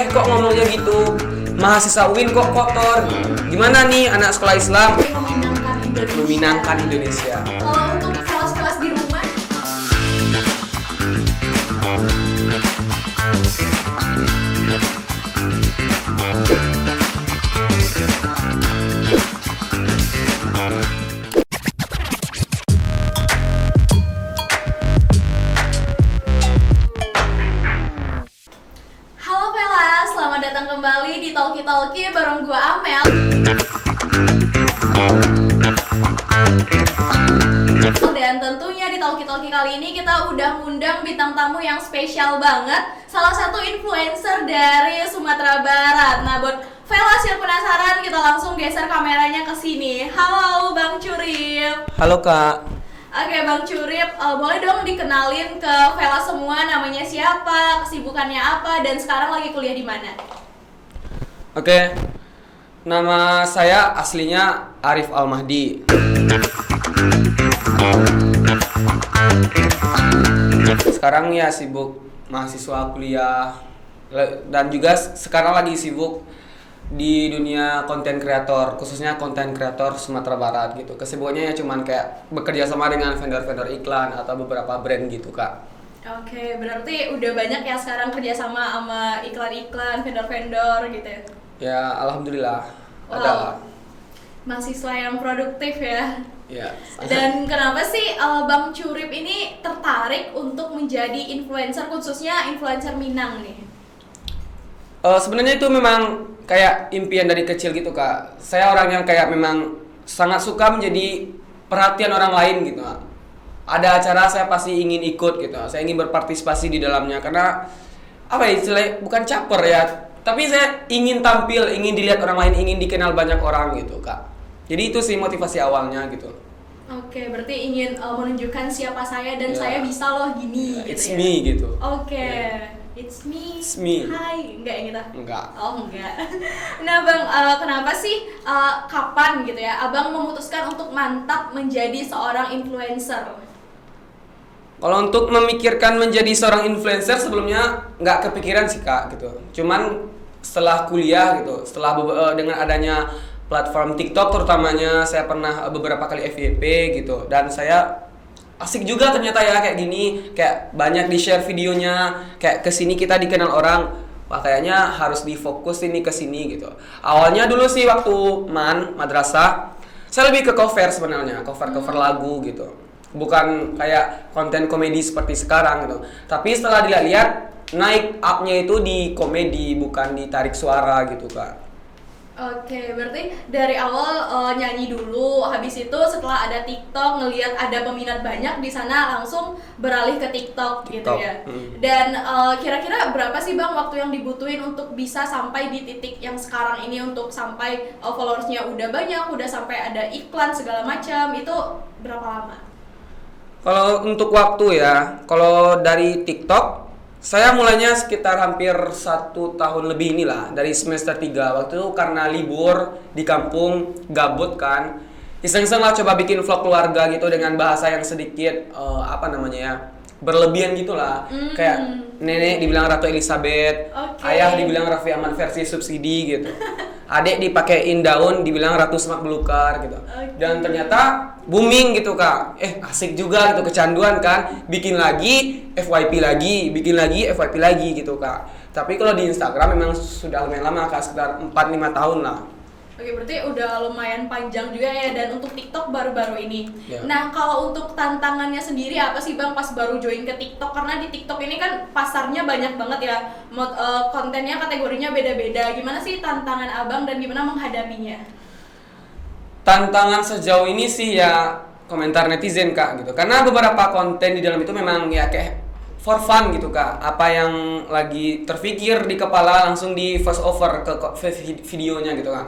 kok ngomongnya gitu? Mahasiswa UIN kok kotor? Gimana nih anak sekolah Islam? Meminangkan Indonesia. Kalau untuk kelas-kelas di rumah, halo Vela, selamat datang kembali di Talkie Talkie bareng gua Amel. Dan tentunya di Talkie Talkie kali ini kita udah ngundang bintang tamu yang spesial banget, salah satu influencer dari Sumatera Barat. Nah, buat Vela siap penasaran, kita langsung geser kameranya ke sini. Halo Bang Curip. Halo Kak. Oke Bang Curip, boleh dong dikenalin ke Vela semua, namanya siapa, kesibukannya apa, dan sekarang lagi kuliah di mana? Oke. Nama saya aslinya Arif Al-Mahdi. Sekarang ya sibuk mahasiswa kuliah dan juga sekarang lagi sibuk di dunia konten kreator, khususnya konten kreator Sumatera Barat gitu. Kesibukannya ya cuman kayak bekerja sama dengan vendor-vendor iklan atau beberapa brand gitu, Kak. Oke, berarti udah banyak ya sekarang kerjasama sama iklan-iklan, vendor-vendor gitu ya? Ya, alhamdulillah. Wow. Ada. Mahasiswa yang produktif ya. Ya. Dan kenapa sih Bang Curip ini tertarik untuk menjadi influencer, khususnya influencer Minang nih? Sebenarnya itu memang kayak impian dari kecil gitu, Kak. Saya orang yang kayak memang sangat suka menjadi perhatian orang lain gitu. Ada acara saya pasti ingin ikut gitu. Saya ingin berpartisipasi di dalamnya karena apa ya istilahnya, bukan caper ya, tapi saya ingin tampil, ingin dilihat orang lain, ingin dikenal banyak orang gitu, Kak. Jadi itu sih motivasi awalnya gitu. Oke, berarti ingin menunjukkan siapa saya dan Yeah. saya bisa loh gini gitu It's ya. me gitu. Oke. Yeah. It's me. It's me. Hai, enggak yang kita. Enggak. Oh, enggak. Nah, Bang, kenapa sih kapan gitu ya Abang memutuskan untuk mantap menjadi seorang influencer? Kalau untuk memikirkan menjadi seorang influencer sebelumnya nggak kepikiran sih, Kak gitu. Cuman setelah kuliah gitu, setelah dengan adanya platform TikTok terutamanya, saya pernah beberapa kali FYP gitu, dan saya asik juga ternyata ya kayak gini, kayak banyak di share videonya, kayak kesini kita dikenal orang, wah kayaknya harus difokus ini ke sini gitu. Awalnya dulu sih waktu madrasah, saya lebih ke cover sebenarnya, cover lagu gitu, bukan kayak konten komedi seperti sekarang gitu. Tapi setelah dilihat naik up-nya itu di komedi, bukan ditarik suara gitu, Kak. Oke, berarti dari awal nyanyi dulu, habis itu setelah ada TikTok ngelihat ada peminat banyak di sana langsung beralih ke TikTok gitu ya. Dan kira-kira berapa sih Bang waktu yang dibutuhin untuk bisa sampai di titik yang sekarang ini, untuk sampai followersnya udah banyak, udah sampai ada iklan segala macam, itu berapa lama? Kalau untuk waktu ya, kalau dari TikTok saya mulainya sekitar hampir 1 tahun lebih inilah, dari semester 3. Waktu itu karena libur di kampung, gabut kan, iseng-iseng lah coba bikin vlog keluarga gitu dengan bahasa yang sedikit berlebihan gitulah. Kayak nenek dibilang Ratu Elizabeth, ayah dibilang Raffi Ahmad versi subsidi gitu, adik dipakein daun dibilang Ratu Semak Belukar gitu. Dan ternyata booming gitu, Kak. Asik juga gitu, kecanduan kan, bikin lagi FYP lagi, bikin lagi FYP lagi gitu, Kak. Tapi kalau di Instagram memang sudah lumayan lama, Kak, sekitar 4-5 tahun lah. Oke, berarti udah lumayan panjang juga ya, dan untuk TikTok baru-baru ini. Ya. Nah, kalau untuk tantangannya sendiri apa sih Bang pas baru join ke TikTok? Karena di TikTok ini kan pasarnya banyak banget ya, kontennya kategorinya beda-beda. Gimana sih tantangan Abang dan gimana menghadapinya? Tantangan sejauh ini sih ya komentar netizen, Kak gitu. Karena beberapa konten di dalam itu memang ya kayak for fun gitu, Kak. Apa yang lagi terpikir di kepala langsung di voice over ke videonya gitu, Kak.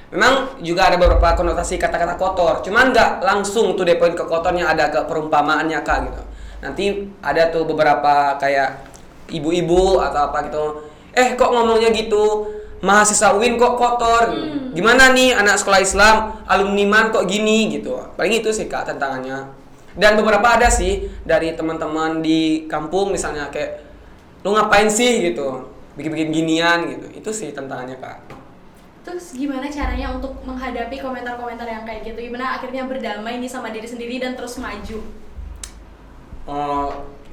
Memang juga ada beberapa konotasi kata-kata kotor, cuman nggak langsung to the point ke kotornya, ada ke perumpamaannya, Kak gitu. Nanti ada tuh beberapa kayak ibu-ibu atau apa gitu, kok ngomongnya gitu, mahasiswa UIN kok kotor, gimana nih anak sekolah Islam, alumni man kok gini gitu. Paling itu sih, Kak, tantangannya. Dan beberapa ada sih dari teman-teman di kampung misalnya kayak, lu ngapain sih gitu, bikin-bikin ginian gitu. Itu sih tantangannya Kak. Terus gimana caranya untuk menghadapi komentar-komentar yang kayak gitu? Gimana akhirnya berdamai nih sama diri sendiri dan terus maju?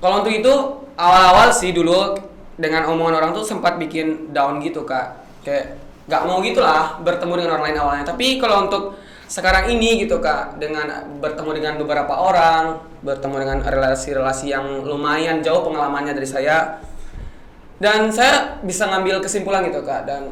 Kalau untuk itu awal-awal sih dulu dengan omongan orang tuh sempat bikin down gitu Kak. Kayak gak mau gitulah bertemu dengan orang lain awalnya. Tapi kalau untuk sekarang ini gitu Kak, dengan bertemu dengan beberapa orang, bertemu dengan relasi-relasi yang lumayan jauh pengalamannya dari saya, dan saya bisa ngambil kesimpulan gitu Kak, dan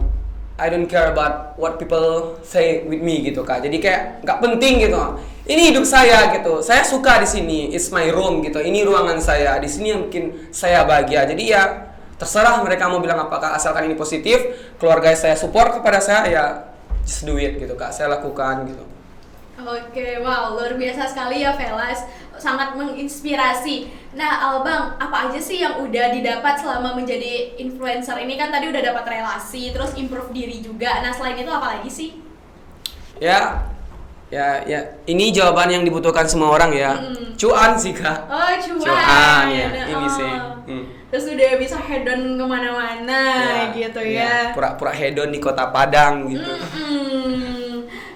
I don't care about what people say with me gitu Kak. Jadi kayak nggak penting gitu. Ini hidup saya gitu. Saya suka di sini. It's my room gitu. Ini ruangan saya. Di sini yang bikin saya bahagia. Jadi ya terserah mereka mau bilang apakah, asalkan ini positif, keluarga saya support kepada saya, ya just do it gitu Kak. Saya lakukan gitu. Oke, wow, luar biasa sekali ya Velas, sangat menginspirasi. Nah, Bang, apa aja sih yang udah didapat selama menjadi influencer ini? Kan tadi udah dapat relasi, terus improve diri juga. Nah, selain itu apa lagi sih? Ya, ini jawaban yang dibutuhkan semua orang ya. Cuan sih Kak. Oh, cuan. Cuan ya, Nah, ini sih. Terus udah bisa hedon kemana-mana gitu ya. Pura-pura hedon di Kota Padang gitu.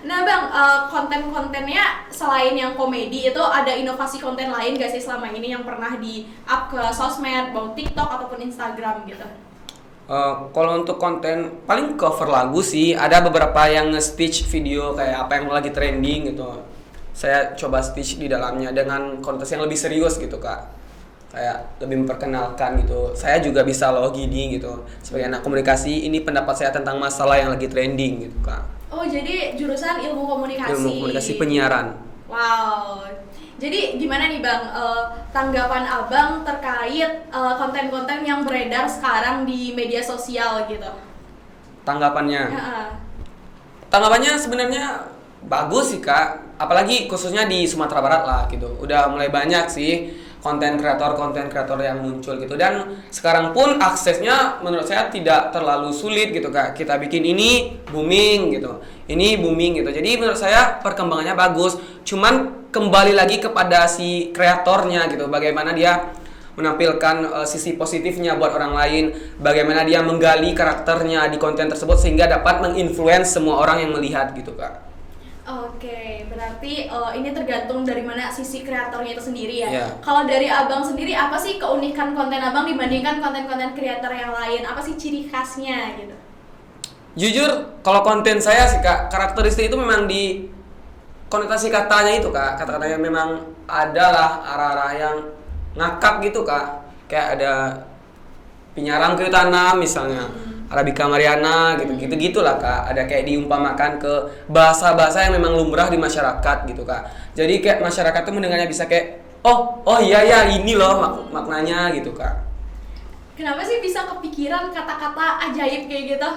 Nah Bang, konten-kontennya selain yang komedi itu ada inovasi konten lain gak sih selama ini yang pernah di-up ke sosmed, baik TikTok ataupun Instagram gitu? Kalau untuk konten paling cover lagu sih, ada beberapa yang nge-stitch video kayak apa yang lagi trending gitu. Saya coba stitch di dalamnya dengan kontes yang lebih serius gitu Kak. Kayak lebih memperkenalkan gitu. Saya juga bisa loh gini gitu. Sebagai anak komunikasi, ini pendapat saya tentang masalah yang lagi trending gitu Kak. Oh, jadi jurusan ilmu komunikasi. Ilmu komunikasi penyiaran. Wow. Jadi gimana nih Bang, tanggapan Abang terkait konten-konten yang beredar sekarang di media sosial gitu? Tanggapannya? Tanggapannya sebenarnya bagus sih Kak. Apalagi khususnya di Sumatera Barat lah gitu. Udah mulai banyak sih konten kreator yang muncul gitu, dan sekarang pun aksesnya menurut saya tidak terlalu sulit gitu Kak. Kita bikin ini booming gitu, jadi menurut saya perkembangannya bagus, cuman kembali lagi kepada si kreatornya gitu, bagaimana dia menampilkan sisi positifnya buat orang lain, bagaimana dia menggali karakternya di konten tersebut sehingga dapat menginfluence semua orang yang melihat gitu Kak. Oke, berarti ini tergantung dari mana sisi kreatornya itu sendiri ya. Yeah. Kalau dari Abang sendiri, apa sih keunikan konten Abang dibandingkan konten-konten kreator yang lain? Apa sih ciri khasnya gitu? Jujur, kalau konten saya sih Kak, karakteristik itu memang di konotasi katanya itu Kak. Kata-katanya memang adalah arah-arah yang ngakak gitu Kak. Kayak ada Pinyarang Kayu Tanam misalnya. Arabica Mariana gitu lah Kak. Ada kayak diumpamakan ke bahasa-bahasa yang memang lumrah di masyarakat gitu Kak. Jadi kayak masyarakat tuh mendengarnya bisa kayak oh iya ini loh maknanya gitu Kak. Kenapa sih bisa kepikiran kata-kata ajaib kayak gitu?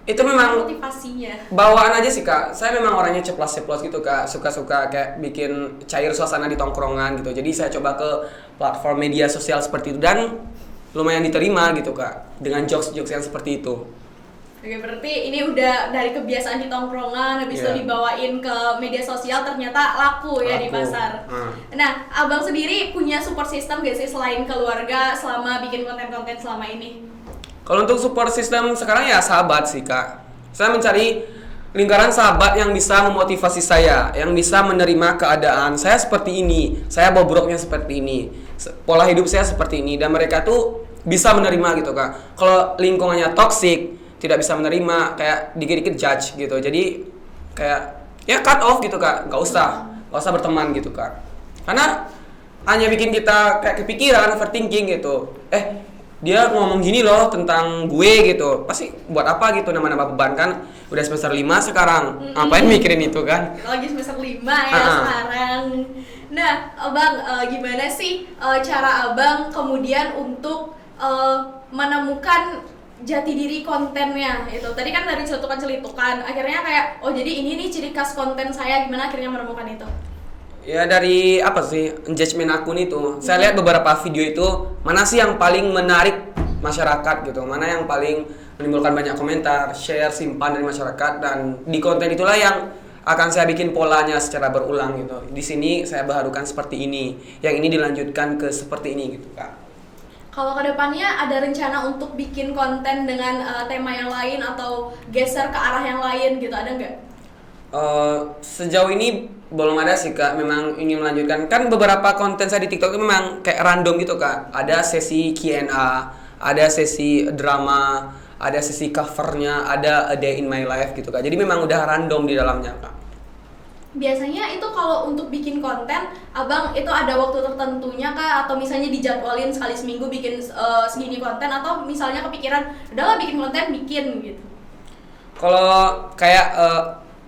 Itu memang motivasinya. Bawaan aja sih Kak. Saya memang orangnya ceplos-ceplos gitu Kak. Suka-suka kayak bikin cair suasana di tongkrongan gitu. Jadi saya coba ke platform media sosial seperti itu dan lumayan diterima gitu Kak, dengan jokes-jokes yang seperti itu. Oke, berarti ini udah dari kebiasaan di tongkrongan, habis itu dibawain ke media sosial, ternyata laku ya di pasar. Nah, Abang sendiri punya support system gak sih selain keluarga selama bikin konten-konten selama ini? Kalau untuk support system sekarang ya sahabat sih Kak. Saya mencari lingkaran sahabat yang bisa memotivasi saya, yang bisa menerima keadaan saya seperti ini, saya bobroknya seperti ini, pola hidup saya seperti ini, dan mereka tuh bisa menerima gitu Kak. Kalau lingkungannya toxic, tidak bisa menerima, kayak dikit-dikit judge gitu, jadi kayak ya cut off gitu Kak, nggak usah berteman gitu Kak, karena hanya bikin kita kayak kepikiran, overthinking gitu. Dia ngomong gini loh tentang gue gitu, pasti buat apa gitu, nambah beban kan. Udah semester 5 sekarang, ngapain mikirin itu kan? Lagi semester 5 ya sekarang. Nah, Abang, gimana sih cara Abang kemudian untuk menemukan jati diri kontennya itu? Tadi kan dari celetukan-celetukan, akhirnya kayak, oh jadi ini nih ciri khas konten saya, gimana akhirnya menemukan itu? Ya dari apa sih, engagement akun itu. Saya lihat beberapa video itu, mana sih yang paling menarik masyarakat gitu, mana yang paling menimbulkan banyak komentar, share, simpan dari masyarakat, dan di konten itulah yang akan saya bikin polanya secara berulang gitu. Di sini saya baharukan seperti ini, yang ini dilanjutkan ke seperti ini gitu Kak. Kalau kedepannya ada rencana untuk bikin konten dengan tema yang lain atau geser ke arah yang lain gitu, ada nggak? Sejauh ini belum ada sih kak, memang ingin melanjutkan. Kan beberapa konten saya di TikTok itu memang kayak random gitu kak. Ada sesi Q&A, ada sesi drama, ada sesi covernya, ada a day in my life gitu kak. Jadi memang udah random di dalamnya kak. Biasanya itu kalau untuk bikin konten, abang itu ada waktu tertentunya kah? Atau misalnya dijadwalin sekali seminggu bikin segini konten? Atau misalnya kepikiran, udahlah bikin konten, bikin gitu? Kalau kayak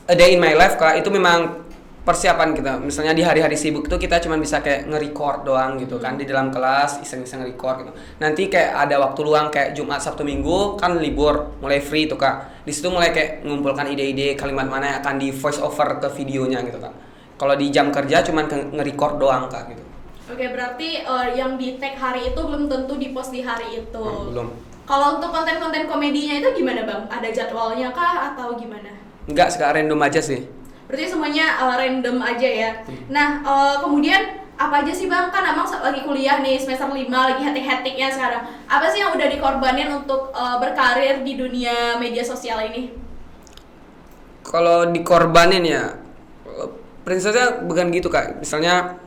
a day in my life kak, itu memang persiapan kita. Misalnya di hari-hari sibuk itu kita cuma bisa kayak nge-record doang gitu kan, di dalam kelas iseng-iseng nge-record gitu. Nanti kayak ada waktu luang kayak Jumat, Sabtu, Minggu kan libur, mulai free tuh kak. Di situ mulai kayak mengumpulkan ide-ide kalimat mana yang akan di voice over ke videonya gitu kak. Kalau di jam kerja cuma nge-record doang kak gitu. Oke, berarti yang di tag hari itu belum tentu di post di hari itu. Belum. Kalau untuk konten-konten komedinya itu gimana bang? Ada jadwalnya kah atau gimana? Enggak, sekarang random aja sih. Berarti semuanya random aja ya. Nah, kemudian apa aja sih bang? Kan abang lagi kuliah nih semester 5, lagi hektik-hektiknya sekarang. Apa sih yang udah dikorbanin untuk berkarir di dunia media sosial ini? Kalau dikorbanin ya, prinsipnya bukan gitu kak. Misalnya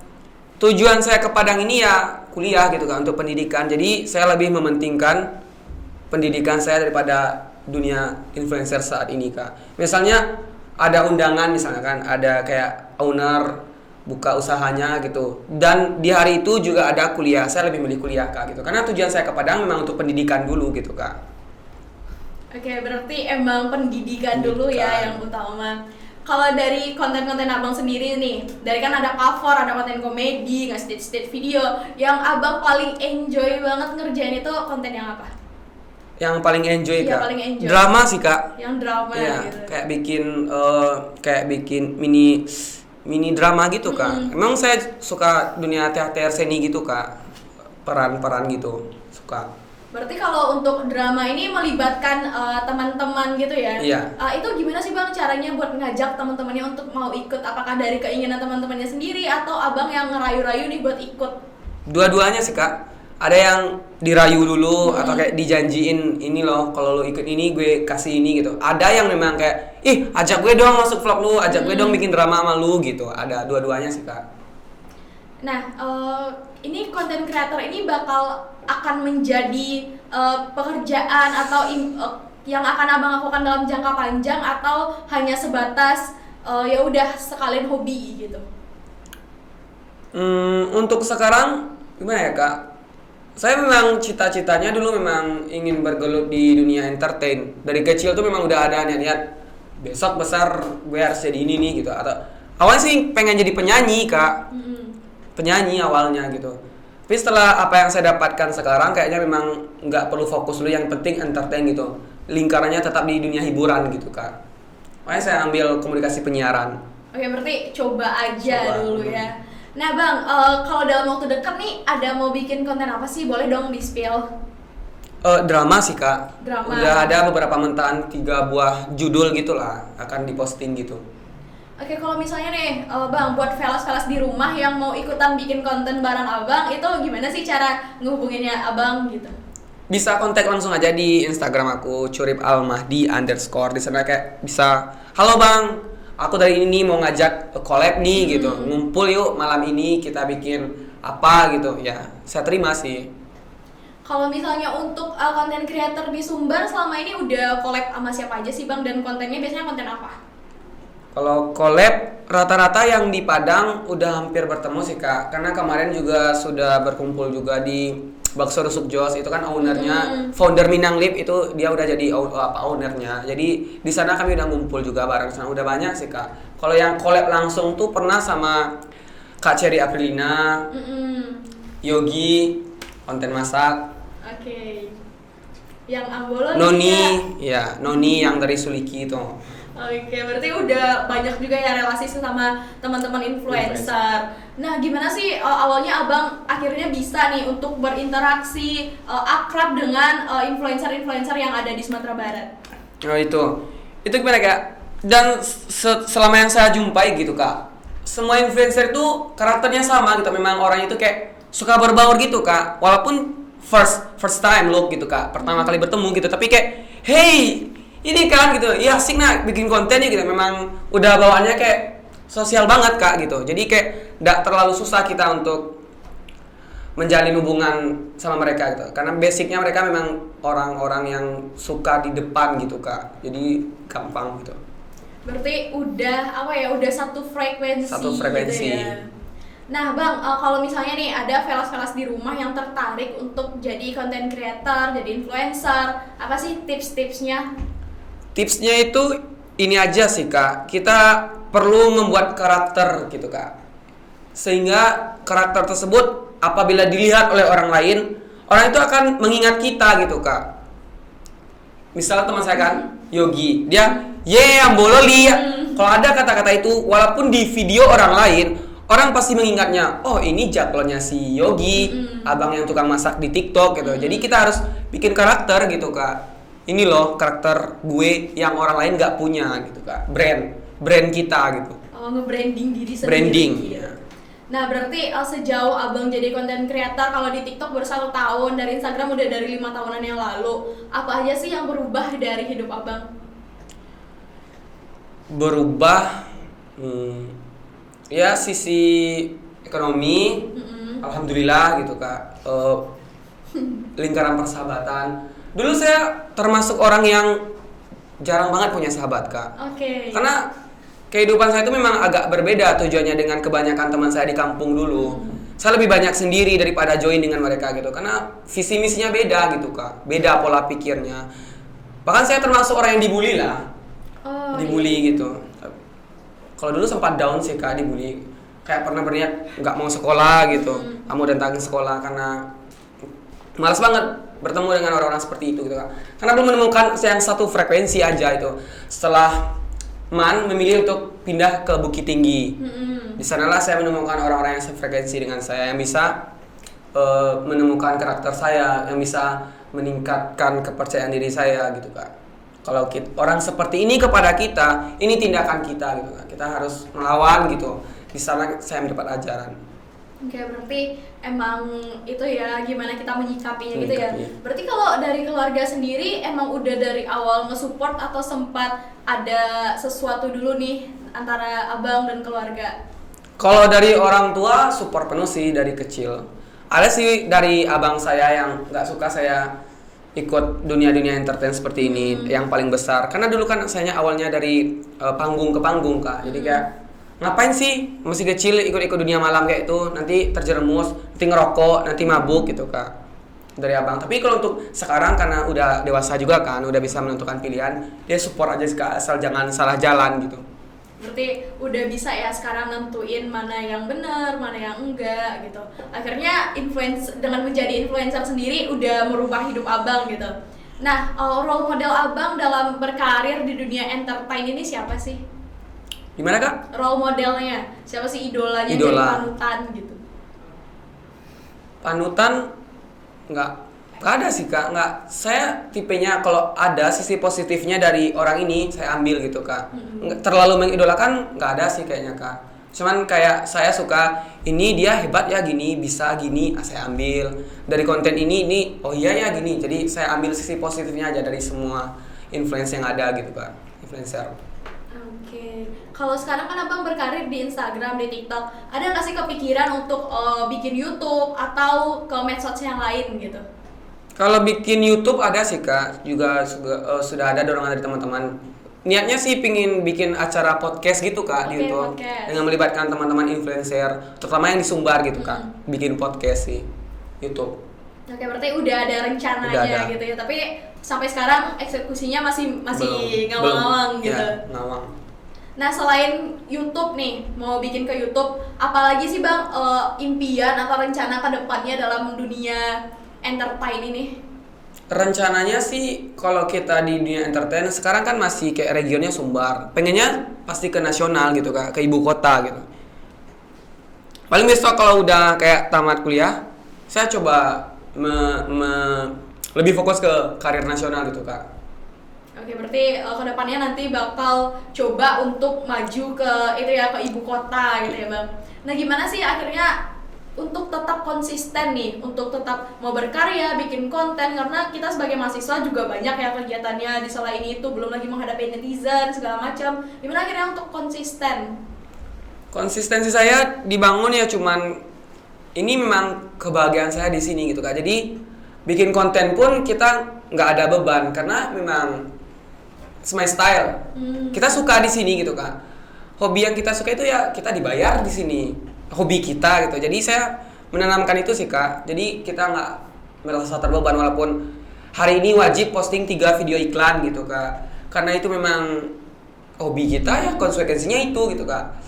tujuan saya ke Padang ini ya kuliah gitu kak, untuk pendidikan. Jadi saya lebih mementingkan pendidikan saya daripada dunia influencer saat ini kak. Misalnya ada undangan misalnya kan, ada kayak owner buka usahanya gitu, dan di hari itu juga ada kuliah, saya lebih milih kuliah kak gitu, karena tujuan saya ke Padang memang untuk pendidikan dulu gitu kak. Oke, berarti emang pendidikan dulu ya yang utama. Kalau dari konten-konten abang sendiri nih, dari kan ada cover, ada konten komedi, nge-stage video, yang abang paling enjoy banget ngerjain itu konten yang apa? Yang paling enjoy Iya, kak, paling enjoy. drama sih kak. Yang drama Iya, gitu. kayak bikin mini drama gitu kak. Emang saya suka dunia teater seni gitu kak, peran-peran gitu suka. Berarti kalau untuk drama ini melibatkan teman-teman gitu ya? Iya. Itu gimana sih bang caranya buat ngajak teman-temannya untuk mau ikut? Apakah dari keinginan teman-temannya sendiri atau abang yang ngerayu-rayu nih buat ikut? Dua-duanya sih kak. Ada yang dirayu dulu atau kayak dijanjiin ini loh, kalau lo ikut ini gue kasih ini gitu. Ada yang memang kayak ajak gue dong masuk vlog lu, ajak gue dong bikin drama sama lu gitu. Ada dua-duanya sih kak. Nah, ini konten creator ini akan menjadi pekerjaan atau yang akan abang lakukan dalam jangka panjang atau hanya sebatas ya udah sekalian hobi gitu? Untuk sekarang gimana ya kak? Saya memang cita-citanya dulu memang ingin bergelut di dunia entertain. Dari kecil tuh memang udah ada niat besok besar gue harus jadi ini nih gitu. Atau awalnya sih pengen jadi penyanyi kak, penyanyi awalnya gitu. Tapi setelah apa yang saya dapatkan sekarang, kayaknya memang nggak perlu fokus dulu, yang penting entertain gitu. Lingkarannya tetap di dunia hiburan gitu kak. Makanya saya ambil komunikasi penyiaran. Oke, berarti coba aja Coba. dulu ya. Nah bang, kalau dalam waktu dekat nih ada mau bikin konten apa sih? Boleh dong di spill. Drama sih kak. Drama. Udah ada beberapa mentaan 3 buah judul gitulah akan diposting gitu. Oke, kalau misalnya nih bang, buat velas-velas di rumah yang mau ikutan bikin konten bareng abang, itu gimana sih cara ngehubunginnya abang gitu? Bisa kontak langsung aja di Instagram aku, @curipalmahdi_. Di sana kayak bisa, halo bang, aku dari ini mau ngajak collab nih gitu, ngumpul yuk malam ini kita bikin apa gitu ya, saya terima sih. Kalau misalnya untuk konten creator di Sumbar selama ini udah collab sama siapa aja sih bang, dan kontennya biasanya konten apa? Kalau collab rata-rata yang di Padang udah hampir bertemu sih kak, karena kemarin juga sudah berkumpul juga di Bakso Rusuk Jos, itu kan ownernya, founder Minang Lip itu dia udah jadi ownernya. Jadi di sana kami udah ngumpul juga bareng sana, udah banyak sih kak. Kalau yang collab langsung tuh pernah sama Kak Cherry Aprilina, Yogi, konten masak. Oke. Yang Ambolon Noni, ya Noni yang dari Suliki itu. Oke, berarti udah banyak juga ya relasi sama teman-teman influencer. Nah, gimana sih awalnya abang akhirnya bisa nih untuk berinteraksi akrab dengan influencer-influencer yang ada di Sumatera Barat? Oh itu gimana kak? Dan selama yang saya jumpai gitu kak, semua influencer itu karakternya sama gitu. Memang orang itu kayak suka berbaur gitu kak. Walaupun first time look gitu Kak, pertama kali bertemu gitu, tapi kayak hey ini kan gitu, ya asik nah bikin kontennya gitu, memang udah bawaannya kayak sosial banget Kak gitu, jadi kayak nggak terlalu susah kita untuk menjalin hubungan sama mereka gitu, karena basicnya mereka memang orang-orang yang suka di depan gitu Kak, jadi gampang gitu. Berarti udah satu frekuensi. Satu frekuensi. Gitu ya. Nah Bang, kalau misalnya nih ada velas-velas di rumah yang tertarik untuk jadi content creator, jadi influencer, apa sih tips-tipsnya? Tipsnya itu ini aja sih Kak, kita perlu membuat karakter gitu Kak, sehingga karakter tersebut apabila dilihat oleh orang lain, orang itu akan mengingat kita gitu Kak. Misal teman saya kan, Yogi, dia ambololi ya. Kalau ada kata-kata itu, walaupun di video orang lain, orang pasti mengingatnya, oh ini jaklonnya si Yogi, abang yang tukang masak di TikTok gitu. Jadi kita harus bikin karakter gitu Kak. Ini loh karakter gue yang orang lain nggak punya gitu Kak. Brand kita gitu. Oh, nge-branding diri sendiri. Branding. Ya. Nah berarti sejauh abang jadi content creator, kalau di TikTok baru 1 tahun, dari Instagram udah dari 5 tahunan yang lalu, apa aja sih yang berubah dari hidup abang? Berubah, ya sisi ekonomi, alhamdulillah gitu Kak. Lingkaran persahabatan. Dulu saya termasuk orang yang jarang banget punya sahabat Kak. Oke. Karena kehidupan saya itu memang agak berbeda tujuannya dengan kebanyakan teman saya di kampung dulu. Saya lebih banyak sendiri daripada join dengan mereka gitu. Karena visi misinya beda gitu Kak. Beda pola pikirnya. Bahkan saya termasuk orang yang dibully lah. Dibully gitu. Kalau dulu sempat down sih Kak, dibully. Kayak pernah berniat nggak mau sekolah gitu. Kamu datang ke sekolah karena malas banget bertemu dengan orang-orang seperti itu gitu Kak. Karena belum menemukan yang satu frekuensi aja itu. Setelah memilih untuk pindah ke Bukit Tinggi. Di sanalah saya menemukan orang-orang yang sefrekuensi dengan saya, yang bisa menemukan karakter saya, yang bisa meningkatkan kepercayaan diri saya gitu Kak. Kalau orang seperti ini kepada kita, ini tindakan kita gitu Kak. Kita harus melawan gitu. Di sana saya mendapat ajaran. Oke, berarti emang itu ya gimana kita menyikapinya gitu ya. Berarti kalau dari keluarga sendiri emang udah dari awal nge-support atau sempat ada sesuatu dulu nih antara abang dan keluarga? Kalau dari orang tua support penuh sih dari kecil. Ada sih dari abang saya yang nggak suka saya ikut dunia-dunia entertain seperti ini, yang paling besar. Karena dulu kan saya awalnya dari panggung ke panggung Kak. Jadi kayak ngapain sih masih kecil ikut-ikut dunia malam kayak itu, nanti terjerumus, nanti ngerokok, nanti mabuk gitu Kak. Dari abang. Tapi kalau untuk sekarang karena udah dewasa juga kan, udah bisa menentukan pilihan, dia support aja Kak, asal jangan salah jalan gitu. Berarti udah bisa ya sekarang nentuin mana yang benar, mana yang enggak gitu. Akhirnya dengan menjadi influencer sendiri udah merubah hidup abang gitu. Nah, role model abang dalam berkarir di dunia entertain ini siapa sih? Gimana Kak? Role modelnya, siapa sih idolanya, jadi panutan gitu? Panutan nggak ada sih Kak, nggak. Saya tipenya kalau ada sisi positifnya dari orang ini saya ambil gitu Kak. Nggak terlalu mengidolakan, nggak ada sih kayaknya Kak. Cuman kayak saya suka ini dia hebat ya gini, bisa gini, saya ambil dari konten ini oh iya ya gini. Jadi saya ambil sisi positifnya aja dari semua influencer yang ada gitu Kak, influencer. Oke, kalau sekarang kan abang berkarir di Instagram, di TikTok, ada nggak sih kepikiran untuk bikin YouTube atau ke medsos yang lain gitu? Kalau bikin YouTube ada sih Kak, juga sudah ada dorongan dari teman-teman. Niatnya sih pingin bikin acara podcast gitu Kak di YouTube, dengan melibatkan teman-teman influencer, terutama yang di Sumbar gitu Kak, bikin podcast sih YouTube. Oke, berarti udah ada rencananya gitu ya, tapi sampai sekarang eksekusinya masih ngawang-ngawang gitu. Ya, ngawang. Nah, selain YouTube nih, mau bikin ke YouTube, apalagi sih Bang impian atau rencana ke depannya dalam dunia entertain ini? Rencananya sih kalau kita di dunia entertain sekarang kan masih kayak regionnya Sumbar. Pengennya pasti ke nasional gitu Kak, ke ibu kota gitu. Paling besok kalau udah kayak tamat kuliah, saya coba lebih fokus ke karir nasional gitu Kak. Oke, berarti kedepannya nanti bakal coba untuk maju ke ibu kota gitu ya Bang. Nah, gimana sih akhirnya untuk tetap konsisten nih, untuk tetap mau berkarya, bikin konten, karena kita sebagai mahasiswa juga banyak ya kegiatannya di sela ini itu, belum lagi menghadapi netizen segala macam. Gimana akhirnya untuk konsisten? Konsistensi saya dibangun ya cuman ini memang kebahagiaan saya di sini gitu Kak. Jadi bikin konten pun kita nggak ada beban karena memang it's my style. Kita suka di sini gitu Kak. Hobi yang kita suka itu ya kita dibayar di sini. Hobi kita gitu. Jadi saya menanamkan itu sih Kak. Jadi kita nggak merasa terbeban walaupun hari ini wajib posting 3 video iklan gitu Kak. Karena itu memang hobi kita ya konsekuensinya itu gitu Kak.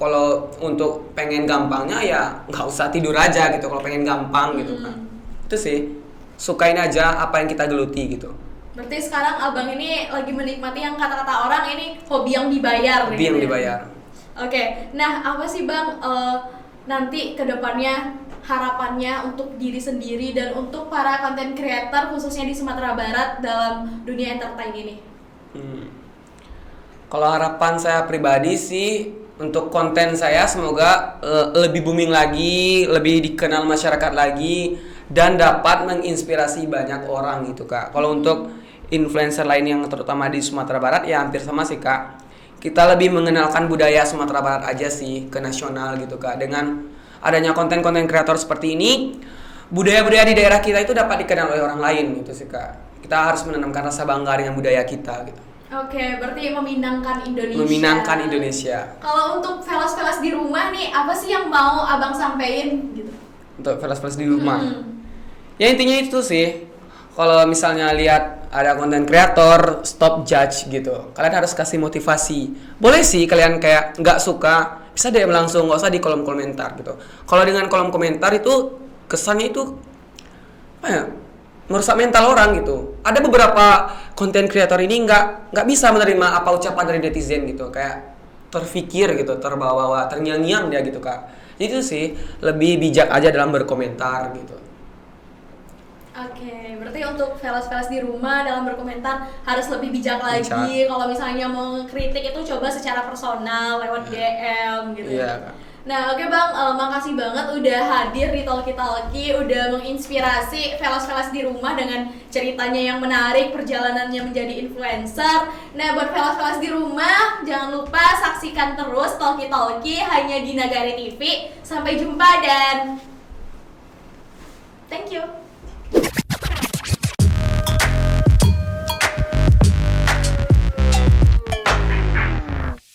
Kalau untuk pengen gampangnya ya nggak usah tidur aja gitu kalau pengen gampang gitu Kak. Itu sih sukain aja apa yang kita geluti gitu. Berarti sekarang abang ini lagi menikmati yang kata-kata orang ini hobi yang dibayar. Hobi yang dibayar. Oke, nah apa sih bang nanti kedepannya harapannya untuk diri sendiri dan untuk para content creator khususnya di Sumatera Barat dalam dunia entertain ini? Kalau harapan saya pribadi sih untuk konten saya semoga lebih booming lagi, lebih dikenal masyarakat lagi dan dapat menginspirasi banyak orang gitu Kak. Kalau untuk influencer lain yang terutama di Sumatera Barat ya hampir sama sih Kak. Kita lebih mengenalkan budaya Sumatera Barat aja sih ke nasional gitu Kak. Dengan adanya konten-konten kreator seperti ini, budaya-budaya di daerah kita itu dapat dikenal oleh orang lain gitu sih Kak. Kita harus menanamkan rasa bangga dengan budaya kita gitu. Oke, berarti meminangkan Indonesia. Meminangkan Indonesia. Kalau untuk velas-velas di rumah nih, apa sih yang mau abang sampein gitu? Untuk velas-velas di rumah. Ya intinya itu sih. Kalau misalnya lihat ada konten kreator, stop judge gitu. Kalian harus kasih motivasi. Boleh sih kalian kayak nggak suka, bisa DM langsung, nggak usah di kolom komentar gitu. Kalau dengan kolom komentar itu kesannya itu apa ya? Merusak mental orang gitu. Ada beberapa konten kreator ini nggak bisa menerima apa ucapan dari netizen gitu. Kayak terfikir gitu, terbawa-bawa, terngiang-ngiang dia gitu Kak. Jadi itu sih lebih bijak aja dalam berkomentar gitu. Oke, berarti untuk velas-velas di rumah dalam berkomentar harus lebih bijak lagi. Kalau misalnya mau kritik itu coba secara personal lewat DM gitu. Iya Kak. Nah oke bang, makasih banget udah hadir di Talkie Talkie, udah menginspirasi velas-velas di rumah dengan ceritanya yang menarik, perjalanannya menjadi influencer. Nah buat velas-velas di rumah, jangan lupa saksikan terus Talkie Talkie hanya di Nagari TV. Sampai jumpa dan thank you.